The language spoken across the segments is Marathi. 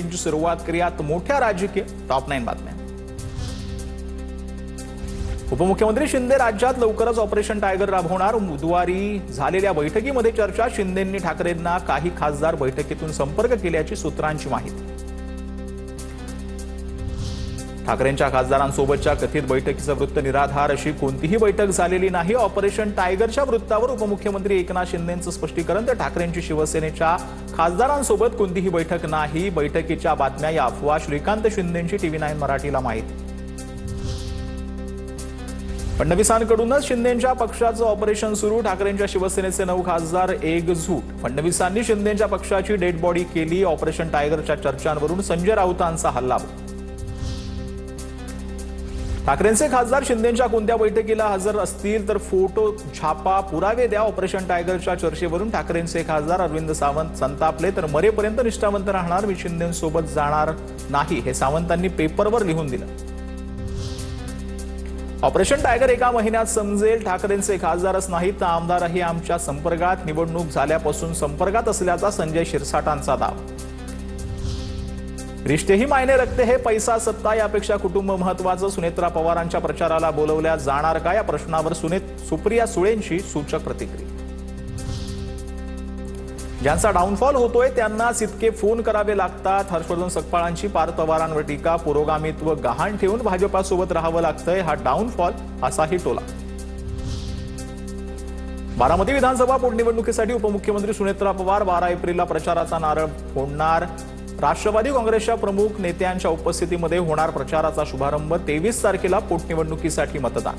सुरुवात करूयात मोठ्या राजकीय टॉप 9 बातम्या। उपमुख्यमंत्री शिंदे राज्यात लवकरच ऑपरेशन टायगर राबवणार। बुधवारी झालेल्या बैठकीमध्ये चर्चा। शिंदेंनी ठाकरेंना काही खासदार बैठकीतून संपर्क केल्याची सूत्रांची माहिती। ठाकरेंच्या खासदारांसोबतच्या कथित बैठकीचं वृत्त निराधार, अशी कोणतीही बैठक झालेली नाही। ऑपरेशन टायगरच्या वृत्तावर उपमुख्यमंत्री एकनाथ शिंदेंचं स्पष्टीकरण। तर ठाकरेंची शिवसेनेच्या खासदारांसोबत कोणतीही बैठक नाही। बैठकीच्या बातम्या या अफवा। श्रीकांत शिंदेंची TV9 मराठीला माहिती। फडणवीसांकडूनच शिंदेंच्या पक्षाचं ऑपरेशन सुरू। ठाकरेंच्या शिवसेनेचे 9 खासदार एकजूट। फडणवीसांनी शिंदेंच्या पक्षाची डेड बॉडी केली। ऑपरेशन टायगरच्या चर्चांवरून संजय राऊतांचा हल्ला। ठाकरेंचे खासदार शिंदेंच्या कोणत्या बैठकीला हजर असतील तर फोटो छापा, पुरावे द्या। ऑपरेशन टायगरच्या चर्चेवरून ठाकरेंचे खासदार अरविंद सावंत संतापले। तर मरेपर्यंत निष्ठावंत राहणार, मी शिंदेंसोबत जाणार नाही, हे सावंतांनी पेपरवर लिहून दिलं। ऑपरेशन टायगर एका महिन्यात समजेल। ठाकरेंचे खासदारच नाहीत तर आमदारही आमच्या संपर्कात, निवडणूक झाल्यापासून संपर्कात असल्याचा संजय शिरसाटांचा दावा। रिश्ते ही मायने रखते हैं, पैसा सत्ता यापेक्षा कुटुंब महत्वाचं। सुनेत्रा पवारांच्या प्रचाराला बोलवल्या जाणार का, या प्रश्नावर सुप्रिया सुळेंची सूचक प्रतिक्रिया। ज्यांचा डाऊनफॉल होतोय त्यांनाच इतके फोन करावे लागतात। हर्षवर्धन सकपाळांची पार्थ पवारांवर टीका। पुरोगामित्व गहाण ठेवून भाजपासोबत राहावं लागतंय, हा डाऊनफॉल, असाही टोला। बारामती विधानसभा पोटनिवडणुकीसाठी उपमुख्यमंत्री सुनेत्रा पवार 12 एप्रिलला प्रचाराचा नारळ फोडणार। राष्ट्रवादी काँग्रेसच्या प्रमुख नेत्यांच्या उपस्थितीमध्ये होणार प्रचाराचा शुभारंभ। 23 तारखेला पोटनिवडणुकीसाठी मतदान।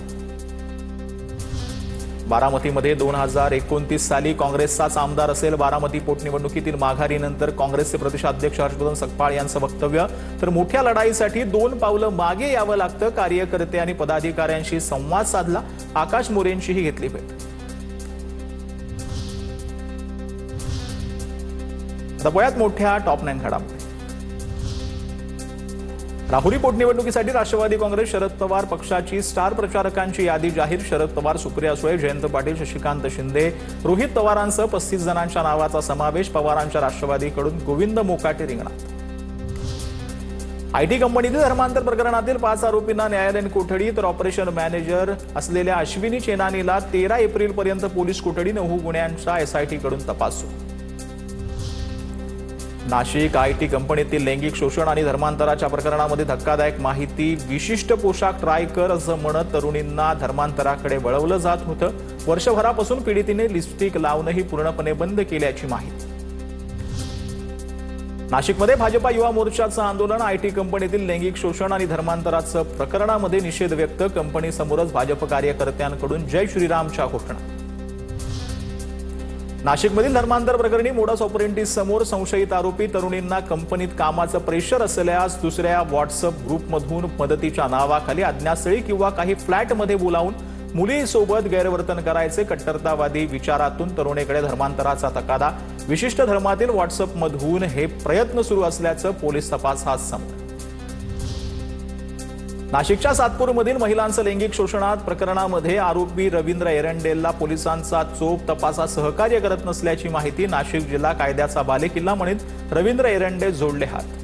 बारामतीमध्ये 2029 साली काँग्रेसचाच आमदार असेल। बारामती पोटनिवडणुकीतील माघारीनंतर काँग्रेसचे प्रदेशाध्यक्ष हर्षवर्धन सकपाळ यांचं वक्तव्य। तर मोठ्या लढाईसाठी 2 पावलं मागे यावं लागतं। कार्यकर्ते आणि पदाधिकाऱ्यांशी संवाद साधला। आकाश मोरेंचीही घेतली भेट। आता वयात मोठ्या टॉप 9 घडामोडी। राहुरी पोटनिवडणुकीसाठी राष्ट्रवादी काँग्रेस शरद पवार पक्षाची स्टार प्रचारकांची यादी जाहीर। शरद पवार, सुप्रिया सुळे, जयंत पाटील, शशिकांत शिंदे, रोहित पवारांसह 35 जणांच्या नावाचा समावेश। पवारांच्या राष्ट्रवादीकडून गोविंद मोकाटे रिंगणात। IT कंपनीतील धर्मांतर प्रकरणातील 5 आरोपींना न्यायालयीन कोठडी। तर ऑपरेशन मॅनेजर असलेल्या अश्विनी चेनानीला 13 एप्रिलपर्यंत पोलीस कोठडी। 9 गुन्ह्यांचा SIT कडून तपास सुरू। नाशिक IT कंपनीतील लैंगिक शोषण आणि धर्मांतराच्या प्रकरणामध्ये धक्कादायक माहिती। विशिष्ट पोशाख ट्राय कर असं म्हणत तरुणींना धर्मांतराकडे वळवलं जात होतं। वर्षभरापासून पीडितीने लिपस्टिक लावणंही पूर्णपणे बंद केल्याची माहिती। नाशिकमध्ये भाजपा युवा मोर्चाचं आंदोलन। IT कंपनीतील लैंगिक शोषण आणि धर्मांतराचं प्रकरणामध्ये निषेध व्यक्त। कंपनीसमोरच भाजप कार्यकर्त्यांकडून जय श्रीरामच्या घोषणा। नाशिकमधील धर्मांतर प्रकरणी मोडस ऑपरेंटिस समोर। संशयित आरोपी तरुणींना कंपनीत कामाचं प्रेशर असल्यास दुसऱ्या व्हॉट्सअप ग्रुपमधून मदतीच्या नावाखाली अज्ञातस्थळी किंवा काही फ्लॅटमध्ये बोलावून मुलीसोबत गैरवर्तन करायचे। कट्टरतावादी विचारातून तरुणीकडे धर्मांतराचा तकादा। विशिष्ट धर्मातील व्हॉट्सअपमधून हे प्रयत्न सुरू असल्याचं पोलीस तपासात समजलं। नाशिकच्या सातपूरमधील महिलांचं लैंगिक शोषणात प्रकरणामध्ये आरोपी रवींद्र एरंडेलला पोलिसांचा चोख तपासात सहकार्य करत नसल्याची माहिती। नाशिक जिल्हा कायद्याचा बालेकिल्ला म्हणत रवींद्र एरंडे जोडले हात।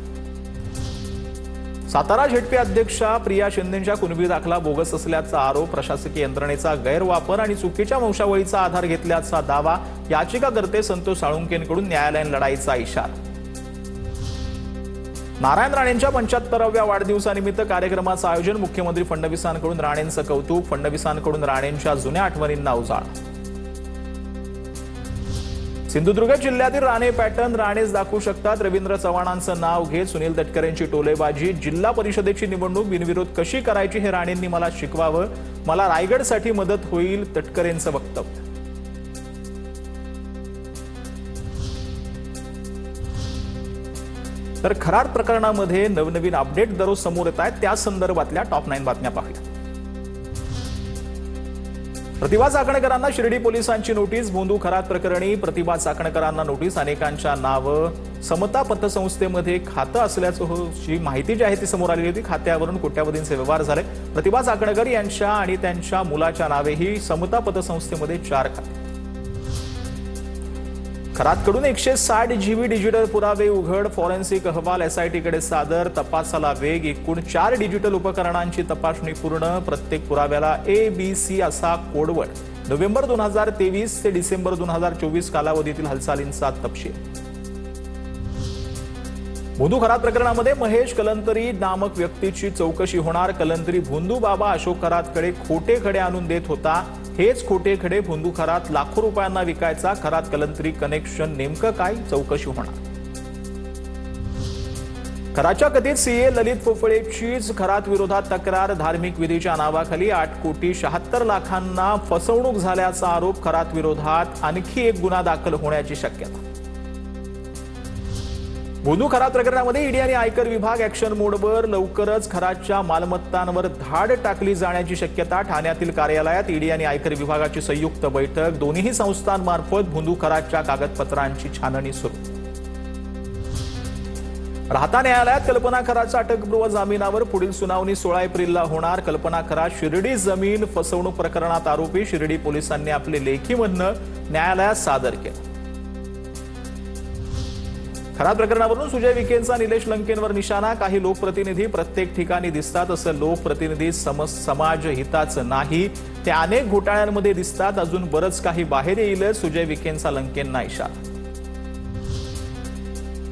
सातारा झेडपी अध्यक्षा प्रिया शिंदेंच्या कुणबी दाखला बोगस असल्याचा आरोप। प्रशासकीय यंत्रणेचा गैरवापर आणि चुकीच्या वंशावळीचा आधार घेतल्याचा दावा। याचिकाकर्ते संतोष साळुंकेंकडून न्यायालयीन लढाईचा इशारा। नारायण राणेंच्या 75व्या वाढदिवसानिमित्त कार्यक्रमाचं आयोजन। मुख्यमंत्री फडणवीसांकडून राणेंचं कौतुक। फडणवीसांकडून राणेंच्या जुन्या आठवणींना उजाळा। सिंधुदुर्ग जिल्ह्यातील राणे पॅटर्न राणेच दाखवू शकतात। रवींद्र चव्हाणांचं नाव घेत सुनील तटकरेंची टोलेबाजी। जिल्हा परिषदेची निवडणूक बिनविरोध कशी करायची हे राणेंनी मला शिकवावं। मला रायगडसाठी मदत होईल, तटकरेंचं वक्तव्य। तर खरार प्रकरणामध्ये नवनवीन अपडेट दररोज समोर येत आहेत। त्या संदर्भातल्या टॉप 9 बातम्या पाहूया। प्रतिभा चाकणकरांना शिर्डी पोलिसांची नोटीस। भोंदू खरात प्रकरणी प्रतिभा चाकणकरांना नोटीस। अनेकांच्या नावं समता पतसंस्थेमध्ये खातं असल्याची माहिती जी आहे ती समोर आली होती। खात्यावरून कोट्यावधींचे व्यवहार झाले। प्रतिभा चाकणकर यांच्या आणि त्यांच्या मुलाच्या नावेही समता पतसंस्थेमध्ये 4 खाते। खरातकडून 160 जीबी डिजिटल पुरावे उघड. फॉरेन्सिक अहवाल एसआयटीकडे सादर. तपासाला वेग. एकूण 4 डिजिटल उपकरणांची तपासणी पूर्ण. प्रत्येक पुराव्याला ABC असा कोडवड. नोव्हेंबर 2023 ते डिसेंबर 2024 कालावधीतील हालचालींचा तपशील. भोंदू खरात प्रकरणामध्ये महेश कलंतरी नामक व्यक्तीची चौकशी होणार. कलंतरी भोंदू बाबा अशोक खरातकडे खोटे खडे आणून देत होता. हेच खोटे खडे भोंदू खरात लाखो रुपयांना विकायचा. खरात कलंतरी कनेक्शन नेमकं काय? चौकशी होणार. खराच्या कथित सीए ललित पोफळेचीच खरात विरोधात तक्रार. धार्मिक विधीच्या नावाखाली 8,76,00,000 फसवणूक झाल्याचा आरोप. खरात विरोधात आणखी एक गुन्हा दाखल होण्याची शक्यता. भोंदू खरात प्रकरणामध्ये ईडी आणि आयकर विभाग ऍक्शन मोडवर. लवकरच खरातच्या मालमत्तांवर धाड टाकली जाण्याची शक्यता. ठाण्यातील कार्यालयात ईडी आणि आयकर विभागाची संयुक्त बैठक. दोन्ही संस्थांमार्फत भोंदू खरातच्या कागदपत्रांची छाननी सुरू. राहता न्यायालयात कल्पना खरातच्या अटकपूर्व जामिनावर पुढील सुनावणी 16 एप्रिलला होणार. कल्पना खरात शिर्डी जमीन फसवणूक प्रकरणात आरोपी. शिर्डी पोलिसांनी आपले लेखी म्हणणं न्यायालयात सादर केलं. खरात प्रकरणावरून सुजय विखेंचा निलेश लंकेंवर निशाणा. काही लोकप्रतिनिधी प्रत्येक ठिकाणी दिसतात. असं लोकप्रतिनिधी समाज हिताचं नाही. ते अनेक घोटाळ्यांमध्ये दिसतात. अजून बरंच काही बाहेर येईल. सुजय विखेंचा लंकेंना इशारा.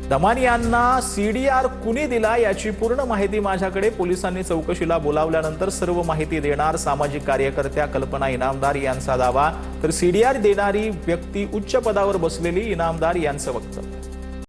दमानियांना सीडीआर कुणी दिला याची पूर्ण माहिती माझ्याकडे. पोलिसांनी चौकशीला बोलावल्यानंतर सर्व माहिती देणार. सामाजिक कार्यकर्त्या कल्पना इनामदार यांचा दावा. तर सीडीआर देणारी व्यक्ती उच्च पदावर बसलेली इनामदार यांचं वक्तव्य.